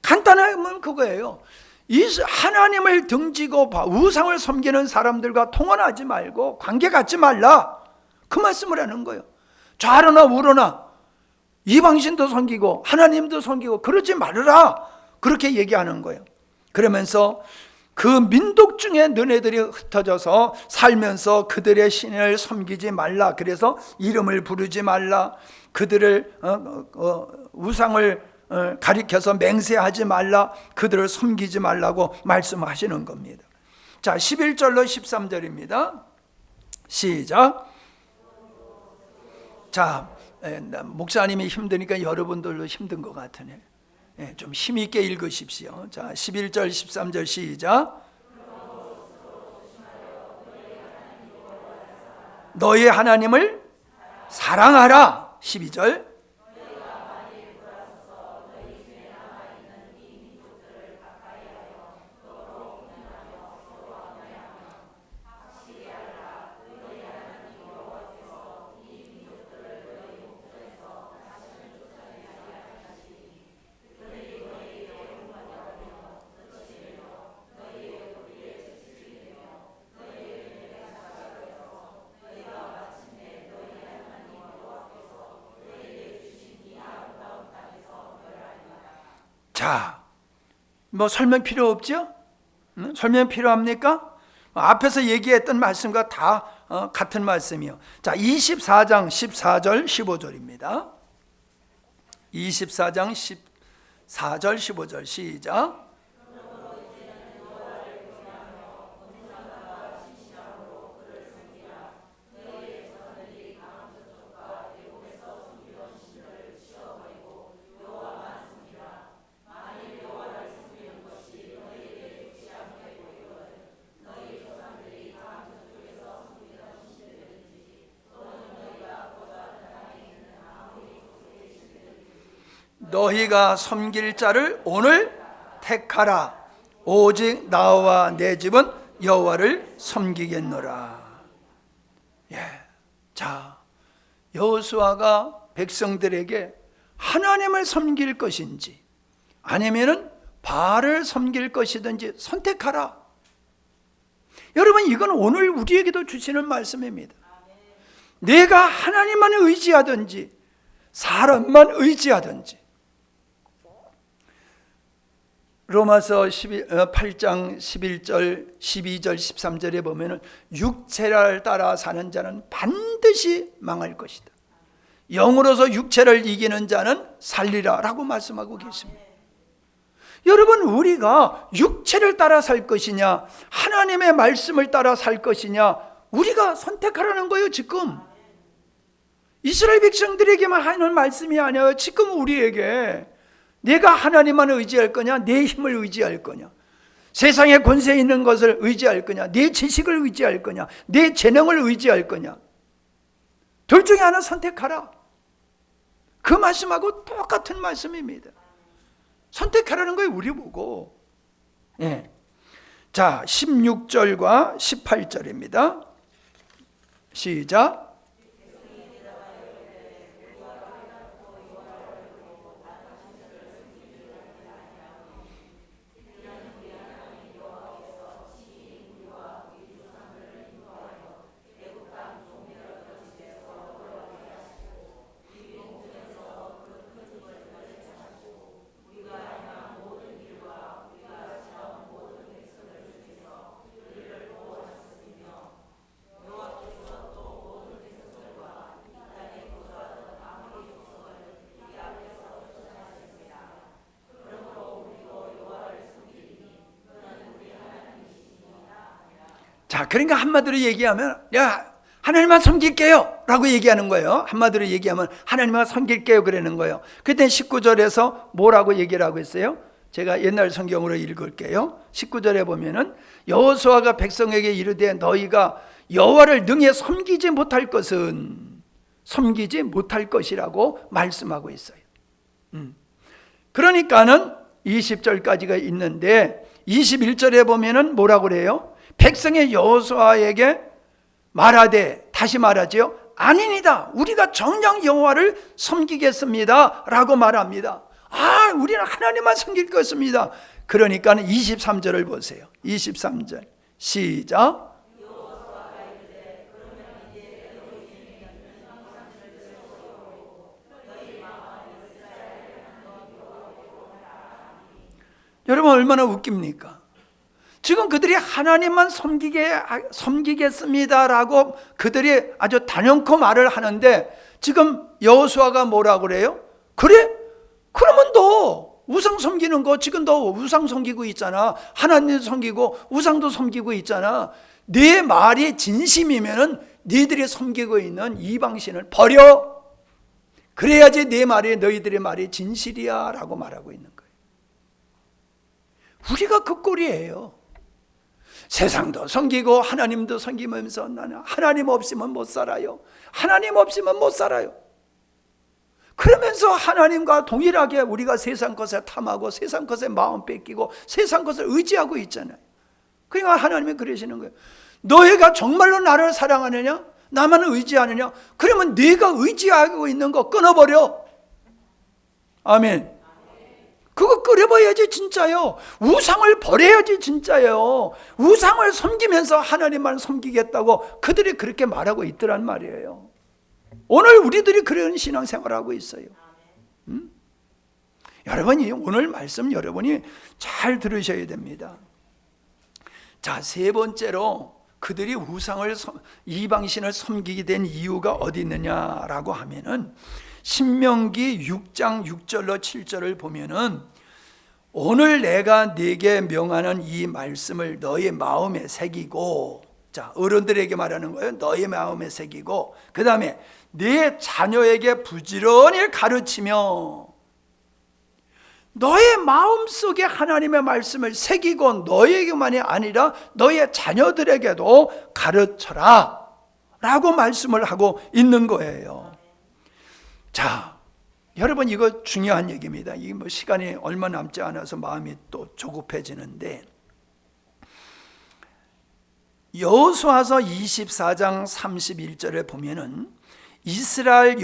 간단하면 그거예요. 하나님을 등지고 우상을 섬기는 사람들과 통혼하지 말고 관계 갖지 말라. 그 말씀을 하는 거예요. 좌로나 우로나 이방신도 섬기고 하나님도 섬기고 그러지 말으라. 그렇게 얘기하는 거예요. 그러면서 그 민족 중에 너네들이 흩어져서 살면서 그들의 신을 섬기지 말라. 그래서 이름을 부르지 말라. 그들을 우상을 가리켜서 맹세하지 말라. 그들을 섬기지 말라고 말씀하시는 겁니다. 자, 11절로 13절입니다. 시작. 자, 목사님이 힘드니까 여러분들도 힘든 것 같으네. 좀 힘있게 읽으십시오. 자, 11절 13절 시작. 너희 하나님을 사랑하라. 12절. 자, 뭐 설명 필요 없죠? 설명 필요합니까? 앞에서 얘기했던 말씀과 다 같은 말씀이요. 자, 24장 14절 15절입니다. 24장 14절 15절 시작. 너희가 섬길 자를 오늘 택하라. 오직 나와 내 집은 여호와를 섬기겠노라. 자, 여호수아가 백성들에게 하나님을 섬길 것인지 아니면은 바알을 섬길 것이든지 선택하라. 여러분, 이건 오늘 우리에게도 주시는 말씀입니다. 내가 하나님만 의지하든지 사람만 의지하든지. 로마서 8장 11절, 12절, 13절에 보면은 육체를 따라 사는 자는 반드시 망할 것이다. 영으로서 육체를 이기는 자는 살리라 라고 말씀하고 계십니다. 여러분, 우리가 육체를 따라 살 것이냐 하나님의 말씀을 따라 살 것이냐 우리가 선택하라는 거예요. 지금 이스라엘 백성들에게만 하는 말씀이 아니에요. 지금 우리에게 내가 하나님만 의지할 거냐, 내 힘을 의지할 거냐, 세상에 권세 있는 것을 의지할 거냐, 내 지식을 의지할 거냐, 내 재능을 의지할 거냐, 둘 중에 하나 선택하라. 그 말씀하고 똑같은 말씀입니다. 선택하라는 거예요. 우리 보고. 자, 16절과 18절입니다. 시작. 자, 그러니까 한마디로 얘기하면 야, 하나님만 섬길게요 라고 얘기하는 거예요. 한마디로 얘기하면 하나님만 섬길게요 그러는 거예요. 그때 19절에서 뭐라고 얘기를 하고 있어요? 제가 옛날 성경으로 읽을게요. 19절에 보면은 여호수아가 백성에게 이르되 너희가 여호와를 능히 섬기지 못할 것은 섬기지 못할 것이라고 말씀하고 있어요. 그러니까는 20절까지가 있는데 21절에 보면은 뭐라고 그래요? 백성의 여호수아에게 말하되, 다시 말하지요, 아니니다, 우리가 정녕 여호와를 섬기겠습니다 라고 말합니다. 우리는 하나님만 섬길 것입니다. 그러니까 23절을 보세요. 23절 시작. 여러분, 얼마나 웃깁니까? 지금 그들이 하나님만 섬기겠습니다라고 그들이 아주 단연코 말을 하는데 지금 여호수아가 뭐라고 그래요? 그래? 그러면 너 우상 섬기는 거 지금 너 우상 섬기고 있잖아. 하나님 섬기고 우상도 섬기고 있잖아. 네 말이 진심이면은 너희들이 섬기고 있는 이방신을 버려. 그래야지 네 말이 너희들의 말이 진실이야 라고 말하고 있는 거예요. 우리가 그 꼴이에요. 세상도 섬기고 하나님도 섬기면서 나는 하나님 없이면 못 살아요. 하나님 없이면 못 살아요. 그러면서 하나님과 동일하게 우리가 세상 것에 탐하고 세상 것에 마음 뺏기고 세상 것을 의지하고 있잖아요. 그러니까 하나님이 그러시는 거예요. 너희가 정말로 나를 사랑하느냐? 나만 의지하느냐? 그러면 네가 의지하고 있는 거 끊어버려. 아멘. 그거 끊어버려야지 진짜요. 우상을 버려야지 진짜요. 우상을 섬기면서 하나님만 섬기겠다고 그들이 그렇게 말하고 있더란 말이에요. 오늘 우리들이 그런 신앙생활을 하고 있어요. 여러분이 오늘 말씀 여러분이 잘 들으셔야 됩니다. 자, 세 번째로 그들이 우상을 이방신을 섬기게 된 이유가 어디 있느냐라고 하면은 신명기 6장 6절로 7절을 보면은 오늘 내가 네게 명하는 이 말씀을 너의 마음에 새기고, 자, 어른들에게 말하는 거예요. 너의 마음에 새기고, 그 다음에 네 자녀에게 부지런히 가르치며, 너의 마음속에 하나님의 말씀을 새기고 너에게만이 아니라 너의 자녀들에게도 가르쳐라 라고 말씀을 하고 있는 거예요. 자, 여러분, 이거 중요한 얘기입니다. 이게 뭐 시간이 얼마 남지 않아서 마음이 또 조급해지는데, 여호수아서 24장 31절에 보면은 이스라엘이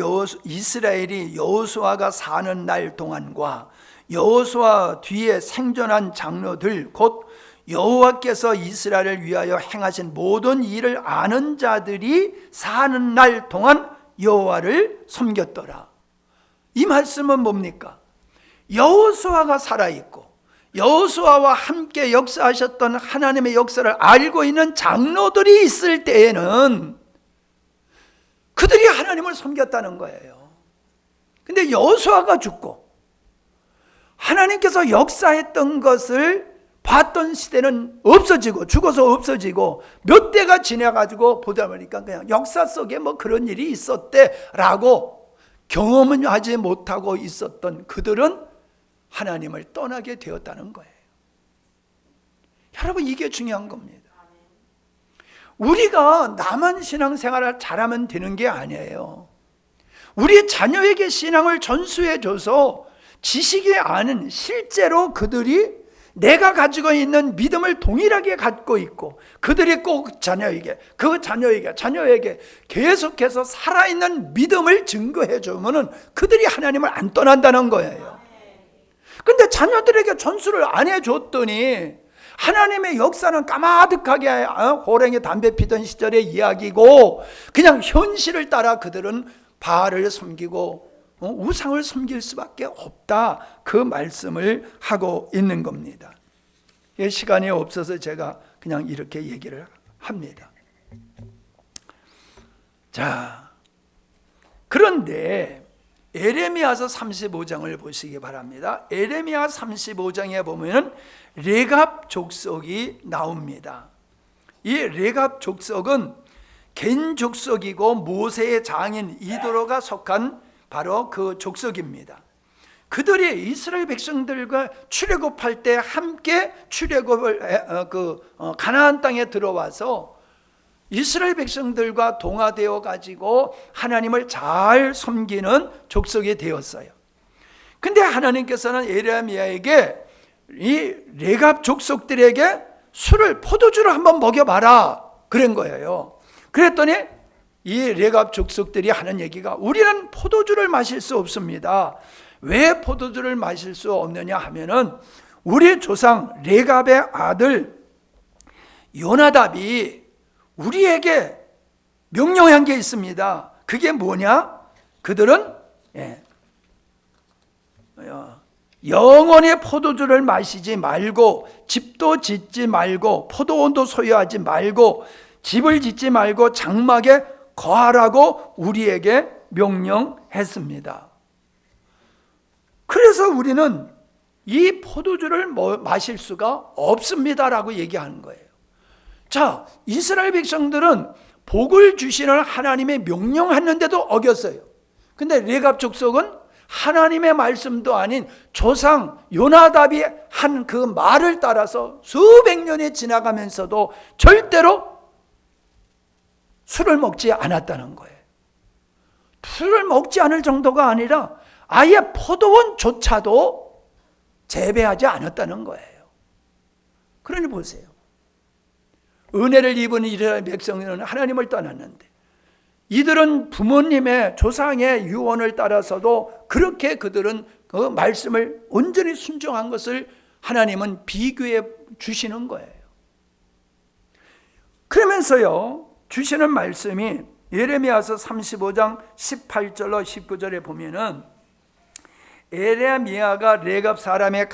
여호수아가 사는 날 동안과 여호수아 뒤에 생존한 장로들, 곧 여호와께서 이스라엘을 위하여 행하신 모든 일을 아는 자들이 사는 날 동안 여호와를 섬겼더라. 이 말씀은 뭡니까? 여호수아가 살아있고 여호수아와 함께 역사하셨던 하나님의 역사를 알고 있는 장로들이 있을 때에는 그들이 하나님을 섬겼다는 거예요. 근데 여호수아가 죽고 하나님께서 역사했던 것을 봤던 시대는 없어지고, 죽어서 없어지고, 몇 대가 지나가지고 보다 보니까 그냥 역사 속에 뭐 그런 일이 있었대라고 경험은 하지 못하고 있었던 그들은 하나님을 떠나게 되었다는 거예요. 여러분, 이게 중요한 겁니다. 우리가 나만 신앙생활을 잘하면 되는 게 아니에요. 우리 자녀에게 신앙을 전수해줘서 지식이 아는, 실제로 그들이 내가 가지고 있는 믿음을 동일하게 갖고 있고 그들이 꼭 자녀에게 계속해서 살아있는 믿음을 증거해 주면은 그들이 하나님을 안 떠난다는 거예요. 근데 자녀들에게 전수를 안 해줬더니 하나님의 역사는 까마득하게 호랭이 담배 피던 시절의 이야기고, 그냥 현실을 따라 그들은 바알을 섬기고 우상을 섬길 수밖에 없다, 그 말씀을 하고 있는 겁니다. 시간이 없어서 제가 그냥 이렇게 얘기를 합니다. 자, 그런데 에레미야서 35장을 보시기 바랍니다. 에레미야 35장에 보면 레갑 족속이 나옵니다. 이 레갑 족속은 겐 족속이고 모세의 장인 이도로가 속한 바로 그 족속입니다. 그들이 이스라엘 백성들과 출애굽할 때 함께 출애굽을 가나안 땅에 들어와서 이스라엘 백성들과 동화되어 가지고 하나님을 잘 섬기는 족속이 되었어요. 근데 하나님께서는 에레미야에게 이 레갑 족속들에게 포도주를 한번 먹여봐라 그런 거예요. 그랬더니 이 레갑 족속들이 하는 얘기가, 우리는 포도주를 마실 수 없습니다. 왜 포도주를 마실 수 없느냐 하면은 우리 조상 레갑의 아들 요나답이 우리에게 명령한 게 있습니다. 그게 뭐냐? 그들은 영원히 포도주를 마시지 말고, 집도 짓지 말고, 포도원도 소유하지 말고, 집을 짓지 말고 장막에 거하라고 우리에게 명령했습니다. 그래서 우리는 이 포도주를 마실 수가 없습니다라고 얘기하는 거예요. 자, 이스라엘 백성들은 복을 주시는 하나님의 명령했는데도 어겼어요. 근데 레갑 족속은 하나님의 말씀도 아닌 조상 요나답이 한 그 말을 따라서 수백 년이 지나가면서도 절대로 술을 먹지 않았다는 거예요. 술을 먹지 않을 정도가 아니라 아예 포도원조차도 재배하지 않았다는 거예요. 그러니 보세요. 은혜를 입은 이스라엘 백성은 하나님을 떠났는데, 이들은 부모님의 조상의 유언을 따라서도 그렇게 그들은 그 말씀을 온전히 순종한 것을 하나님은 비교해 주시는 거예요. 그러면서요, 주시는 말씀이 예레미야서 35장 18절로 19절에 보면은 에레미야가 레갑 사람의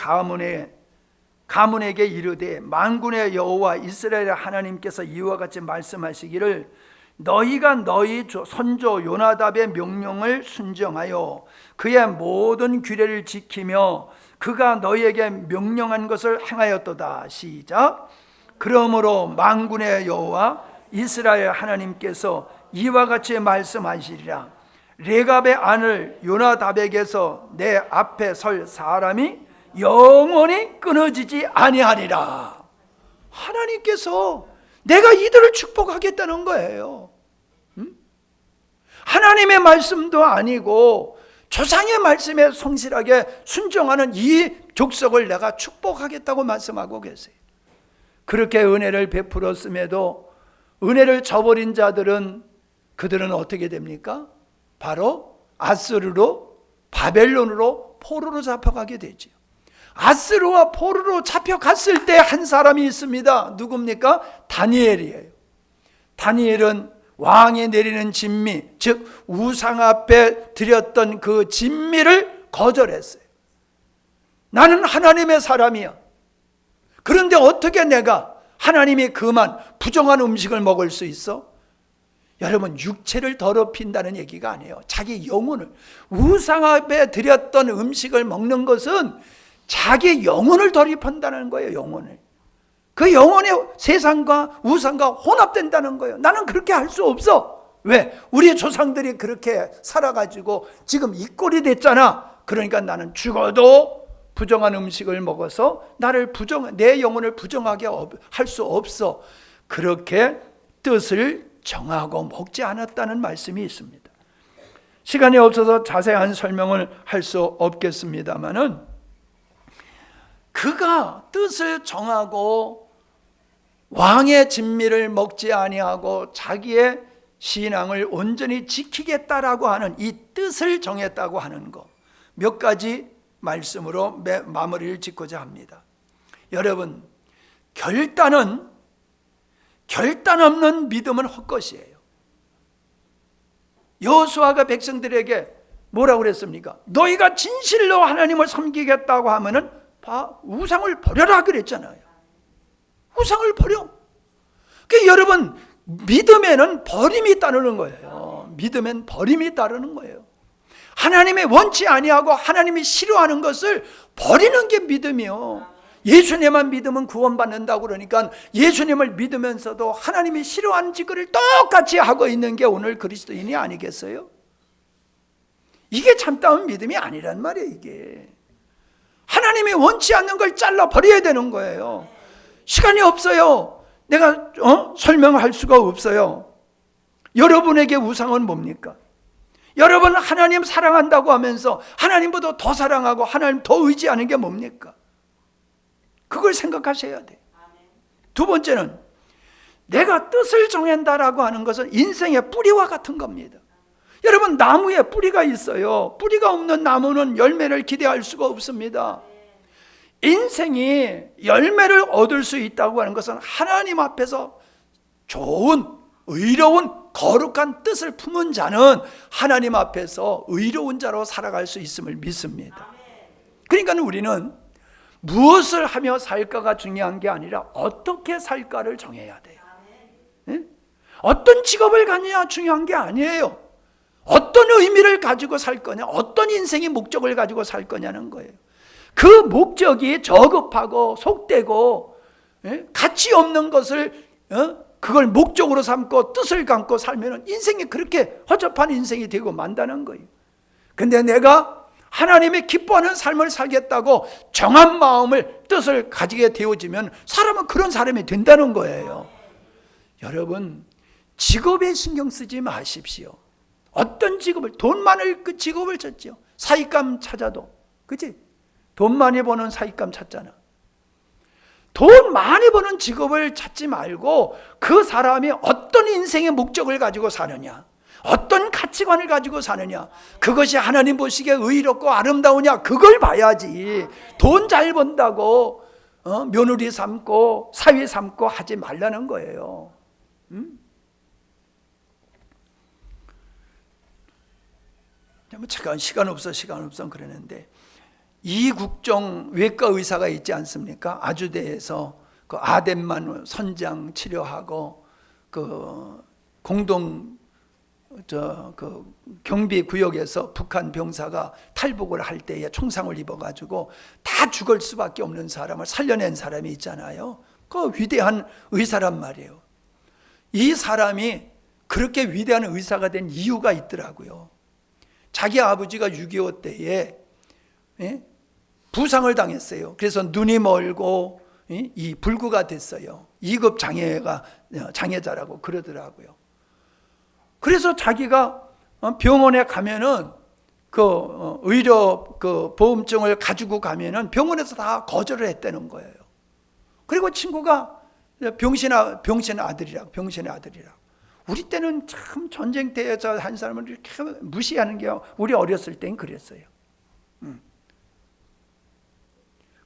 가문에게 이르되, 만군의 여호와 이스라엘의 하나님께서 이와 같이 말씀하시기를, 너희가 너희 선조 요나답의 명령을 순종하여 그의 모든 규례를 지키며 그가 너희에게 명령한 것을 행하였도다. 시작. 그러므로 만군의 여호와 이스라엘 하나님께서 이와 같이 말씀하시리라. 레갑의 아들 요나답에게서 내 앞에 설 사람이 영원히 끊어지지 아니하리라. 하나님께서 내가 이들을 축복하겠다는 거예요. 하나님의 말씀도 아니고 조상의 말씀에 성실하게 순종하는 이 족속을 내가 축복하겠다고 말씀하고 계세요. 그렇게 은혜를 베풀었음에도 은혜를 저버린 자들은 그들은 어떻게 됩니까? 바로 아스르로, 바벨론으로, 포로로 잡혀가게 되지요. 아스르와 포로로 잡혀갔을 때 한 사람이 있습니다. 누굽니까? 다니엘이에요. 다니엘은 왕이 내리는 진미, 즉 우상 앞에 드렸던 그 진미를 거절했어요. 나는 하나님의 사람이야. 그런데 어떻게 내가 하나님이 그만 부정한 음식을 먹을 수 있어? 여러분, 육체를 더럽힌다는 얘기가 아니에요. 자기 영혼을, 우상 앞에 드렸던 음식을 먹는 것은 자기 영혼을 더럽힌다는 거예요. 영혼을. 그 영혼이 세상과 우상과 혼합된다는 거예요. 나는 그렇게 할 수 없어. 왜? 우리 조상들이 그렇게 살아가지고 지금 이 꼴이 됐잖아. 그러니까 나는 죽어도 부정한 음식을 먹어서 내 영혼을 부정하게 할 수 없어. 그렇게 뜻을 정하고 먹지 않았다는 말씀이 있습니다. 시간이 없어서 자세한 설명을 할 수 없겠습니다만은 그가 뜻을 정하고 왕의 진미를 먹지 아니하고 자기의 신앙을 온전히 지키겠다라고 하는 이 뜻을 정했다고 하는 것, 몇 가지 말씀으로 마무리를 짓고자 합니다. 여러분, 결단 없는 믿음은 헛것이에요. 여호수아가 백성들에게 뭐라고 그랬습니까? 너희가 진실로 하나님을 섬기겠다고 하면은 우상을 버려라 그랬잖아요. 우상을 버려. 그러니까 여러분, 믿음에는 버림이 따르는 거예요. 믿음엔 버림이 따르는 거예요. 하나님이 원치 아니하고 하나님이 싫어하는 것을 버리는 게 믿음이요. 예수님만 믿으면 구원받는다고 그러니까 예수님을 믿으면서도 하나님이 싫어하는 짓을 똑같이 하고 있는 게 오늘 그리스도인이 아니겠어요? 이게 참다운 믿음이 아니란 말이에요. 이게 하나님이 원치 않는 걸 잘라 버려야 되는 거예요. 시간이 없어요. 내가 설명할 수가 없어요. 여러분에게 우상은 뭡니까? 여러분 하나님 사랑한다고 하면서 하나님보다 더 사랑하고 하나님 더 의지하는 게 뭡니까? 그걸 생각하셔야 돼요. 두 번째는 내가 뜻을 정한다라고 하는 것은 인생의 뿌리와 같은 겁니다. 여러분, 나무에 뿌리가 있어요. 뿌리가 없는 나무는 열매를 기대할 수가 없습니다. 인생이 열매를 얻을 수 있다고 하는 것은 하나님 앞에서 좋은, 의로운, 거룩한 뜻을 품은 자는 하나님 앞에서 의로운 자로 살아갈 수 있음을 믿습니다. 그러니까 우리는 무엇을 하며 살까가 중요한 게 아니라 어떻게 살까를 정해야 돼요. 네? 어떤 직업을 갖느냐 중요한 게 아니에요. 어떤 의미를 가지고 살 거냐, 어떤 인생의 목적을 가지고 살 거냐는 거예요. 그 목적이 저급하고 속되고 가치 없는 것을 그걸 목적으로 삼고 뜻을 감고 살면 인생이 그렇게 허접한 인생이 되고 만다는 거예요. 근데 내가 하나님이 기뻐하는 삶을 살겠다고 정한 마음을, 뜻을 가지게 되어지면 사람은 그런 사람이 된다는 거예요. 여러분, 직업에 신경 쓰지 마십시오. 어떤 직업을, 돈 많을 그 직업을 찾죠. 사익감 찾아도, 그치? 돈 많이 버는 사익감 찾잖아. 돈 많이 버는 직업을 찾지 말고 그 사람이 어떤 인생의 목적을 가지고 사느냐, 어떤 가치관을 가지고 사느냐, 그것이 하나님 보시기에 의롭고 아름다우냐, 그걸 봐야지. 돈 잘 번다고 며느리 삼고 사위 삼고 하지 말라는 거예요. 제가 시간 없어 그러는데, 이국종 외과 의사가 있지 않습니까? 아주대에서 그 아덴만 선장 치료하고 그 공동 그 경비 구역에서 북한 병사가 탈북을 할 때에 총상을 입어가지고 다 죽을 수밖에 없는 사람을 살려낸 사람이 있잖아요. 그 위대한 의사란 말이에요. 이 사람이 그렇게 위대한 의사가 된 이유가 있더라고요. 자기 아버지가 6.25 때에 부상을 당했어요. 그래서 눈이 멀고 이 불구가 됐어요. 2급 장애자라고 그러더라고요. 그래서 자기가 병원에 가면은 의료 보험증을 가지고 가면은 병원에서 다 거절을 했다는 거예요. 그리고 친구가 병신의 아들이라. 우리 때는 참 전쟁터에서 한 사람을 이렇게 무시하는 게 우리 어렸을 땐 그랬어요.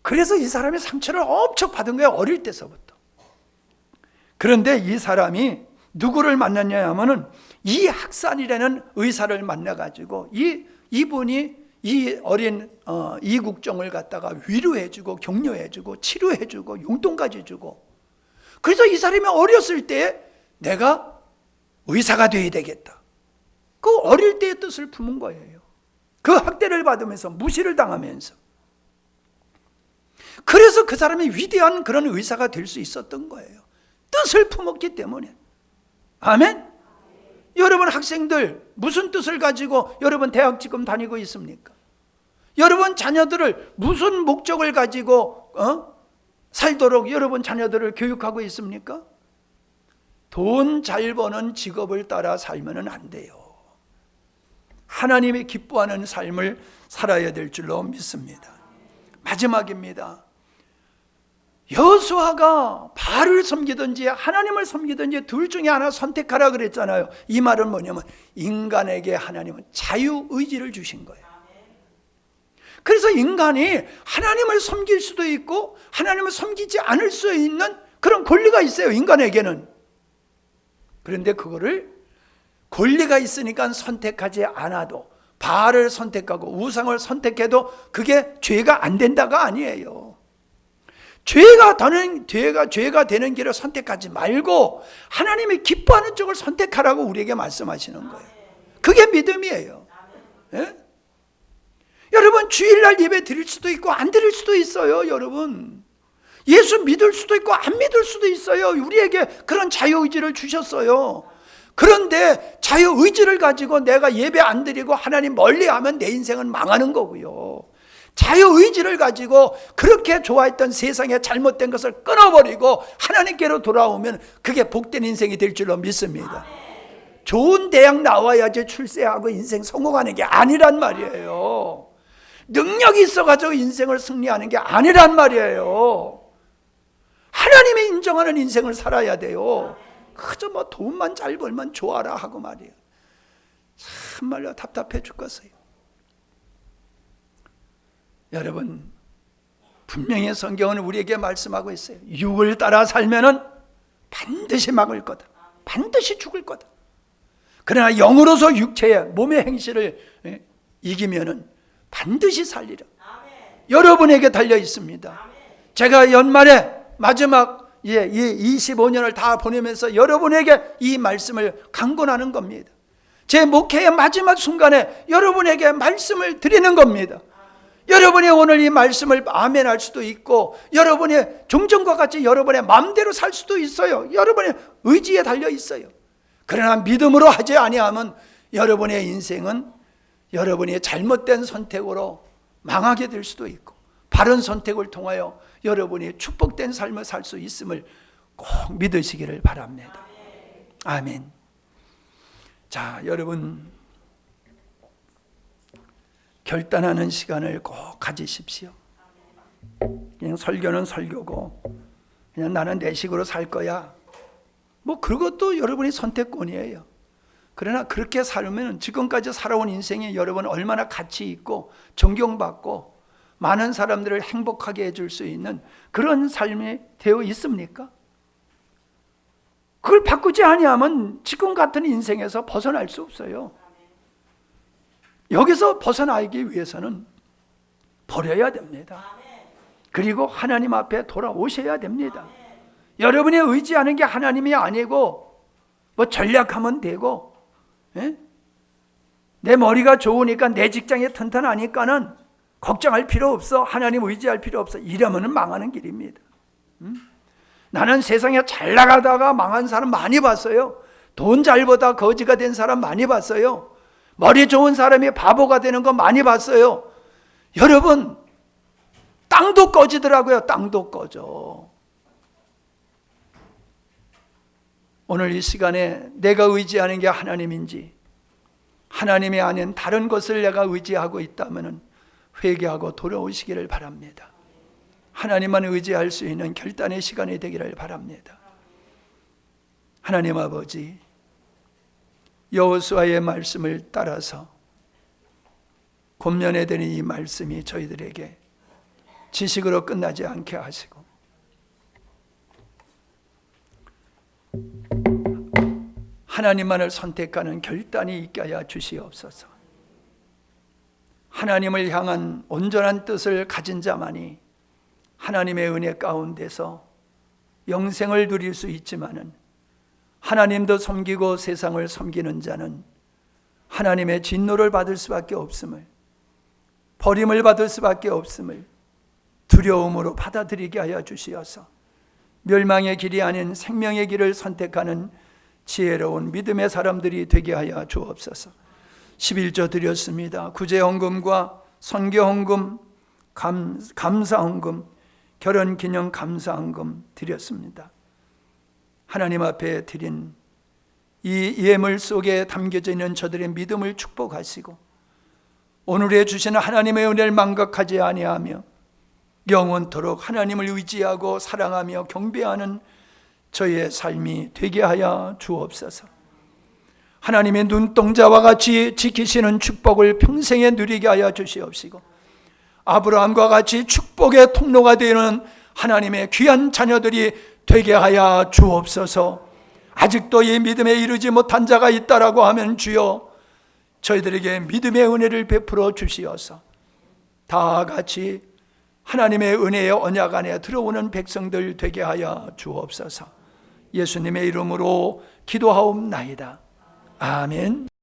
그래서 이 사람이 상처를 엄청 받은 거예요, 어릴 때서부터. 그런데 이 사람이 누구를 만났냐 하면은 이학산이라는 의사를 만나가지고 이분이 이 어린 이국종을 갖다가 위로해주고 격려해주고 치료해주고 용돈까지 주고, 그래서 이 사람이 어렸을 때 내가 의사가 되어야 되겠다, 그 어릴 때의 뜻을 품은 거예요. 그 학대를 받으면서 무시를 당하면서. 그래서 그 사람이 위대한 그런 의사가 될 수 있었던 거예요. 뜻을 품었기 때문에. 아멘. 여러분 학생들 무슨 뜻을 가지고 여러분 대학 지금 다니고 있습니까? 여러분 자녀들을 무슨 목적을 가지고 살도록 여러분 자녀들을 교육하고 있습니까? 돈 잘 버는 직업을 따라 살면 안 돼요. 하나님이 기뻐하는 삶을 살아야 될 줄로 믿습니다. 마지막입니다. 여호수아가 바알을 섬기든지 하나님을 섬기든지 둘 중에 하나 선택하라 그랬잖아요. 이 말은 뭐냐면 인간에게 하나님은 자유의지를 주신 거예요. 그래서 인간이 하나님을 섬길 수도 있고 하나님을 섬기지 않을 수 있는 그런 권리가 있어요, 인간에게는. 그런데 그거를 권리가 있으니까 선택하지 않아도, 바알을 선택하고 우상을 선택해도 그게 죄가 안 된다가 아니에요. 죄가 되는 길을 선택하지 말고 하나님이 기뻐하는 쪽을 선택하라고 우리에게 말씀하시는 거예요. 그게 믿음이에요. 예? 여러분 주일날 예배 드릴 수도 있고 안 드릴 수도 있어요. 여러분 예수 믿을 수도 있고 안 믿을 수도 있어요. 우리에게 그런 자유의지를 주셨어요. 그런데 자유의지를 가지고 내가 예배 안 드리고 하나님 멀리하면 내 인생은 망하는 거고요. 자유의지를 가지고 그렇게 좋아했던 세상의 잘못된 것을 끊어버리고 하나님께로 돌아오면 그게 복된 인생이 될 줄로 믿습니다. 좋은 대학 나와야지 출세하고 인생 성공하는 게 아니란 말이에요. 능력이 있어가지고 인생을 승리하는 게 아니란 말이에요. 하나님이 인정하는 인생을 살아야 돼요. 그저 뭐 돈만 잘 벌면 좋아라 하고 말이에요. 참말로 답답해 죽겠어요. 여러분 분명히 성경은 우리에게 말씀하고 있어요. 육을 따라 살면은 반드시 막을 거다. 반드시 죽을 거다. 그러나 영으로서 육체의 몸의 행실을 이기면은 반드시 살리라. 여러분에게 달려 있습니다. 제가 연말에 마지막 이 25년을 다 보내면서 여러분에게 이 말씀을 강권하는 겁니다. 제 목회의 마지막 순간에 여러분에게 말씀을 드리는 겁니다. 여러분이 오늘 이 말씀을 아멘할 수도 있고 여러분의 종전과 같이 여러분의 마음대로 살 수도 있어요. 여러분의 의지에 달려 있어요. 그러나 믿음으로 하지 아니하면 여러분의 인생은 여러분이 잘못된 선택으로 망하게 될 수도 있고 바른 선택을 통하여 여러분이 축복된 삶을 살 수 있음을 꼭 믿으시기를 바랍니다. 아멘. 자, 여러분 결단하는 시간을 꼭 가지십시오. 그냥 설교는 설교고 그냥 나는 내 식으로 살 거야, 뭐 그것도 여러분의 선택권이에요. 그러나 그렇게 살면 지금까지 살아온 인생이 여러분 얼마나 가치 있고 존경받고 많은 사람들을 행복하게 해줄 수 있는 그런 삶이 되어 있습니까? 그걸 바꾸지 아니하면 지금 같은 인생에서 벗어날 수 없어요. 여기서 벗어나기 위해서는 버려야 됩니다. 그리고 하나님 앞에 돌아오셔야 됩니다. 여러분이 의지하는 게 하나님이 아니고 뭐 전략하면 되고 내 머리가 좋으니까 내 직장이 튼튼하니까는 걱정할 필요 없어, 하나님 의지할 필요 없어, 이러면 망하는 길입니다. 나는 세상에 잘 나가다가 망한 사람 많이 봤어요. 돈 잘 벌다 거지가 된 사람 많이 봤어요. 머리 좋은 사람이 바보가 되는 거 많이 봤어요. 여러분 땅도 꺼지더라고요. 땅도 꺼져. 오늘 이 시간에 내가 의지하는 게 하나님인지 하나님이 아닌 다른 것을 내가 의지하고 있다면 회개하고 돌아오시기를 바랍니다. 하나님만 의지할 수 있는 결단의 시간이 되기를 바랍니다. 하나님 아버지, 여호수아의 말씀을 따라서 곤면에 드는 이 말씀이 저희들에게 지식으로 끝나지 않게 하시고 하나님만을 선택하는 결단이 있게 하여 주시옵소서. 하나님을 향한 온전한 뜻을 가진 자만이 하나님의 은혜 가운데서 영생을 누릴 수 있지만은 하나님도 섬기고 세상을 섬기는 자는 하나님의 진노를 받을 수밖에 없음을, 버림을 받을 수밖에 없음을 두려움으로 받아들이게 하여 주시어서 멸망의 길이 아닌 생명의 길을 선택하는 지혜로운 믿음의 사람들이 되게 하여 주옵소서. 11조 드렸습니다. 구제헌금과 선교헌금, 감사헌금, 결혼기념 감사헌금 드렸습니다. 하나님 앞에 드린 이 예물 속에 담겨져 있는 저들의 믿음을 축복하시고 오늘에 주시는 하나님의 은혜를 망각하지 아니하며 영원토록 하나님을 의지하고 사랑하며 경배하는 저희의 삶이 되게 하여 주옵소서. 하나님의 눈동자와 같이 지키시는 축복을 평생에 누리게 하여 주시옵시고 아브라함과 같이 축복의 통로가 되는 하나님의 귀한 자녀들이 되게 하여 주옵소서. 아직도 이 믿음에 이르지 못한 자가 있다라고 하면 주여 저희들에게 믿음의 은혜를 베풀어 주시어서 다 같이 하나님의 은혜의 언약 안에 들어오는 백성들 되게 하여 주옵소서. 예수님의 이름으로 기도하옵나이다. 아멘.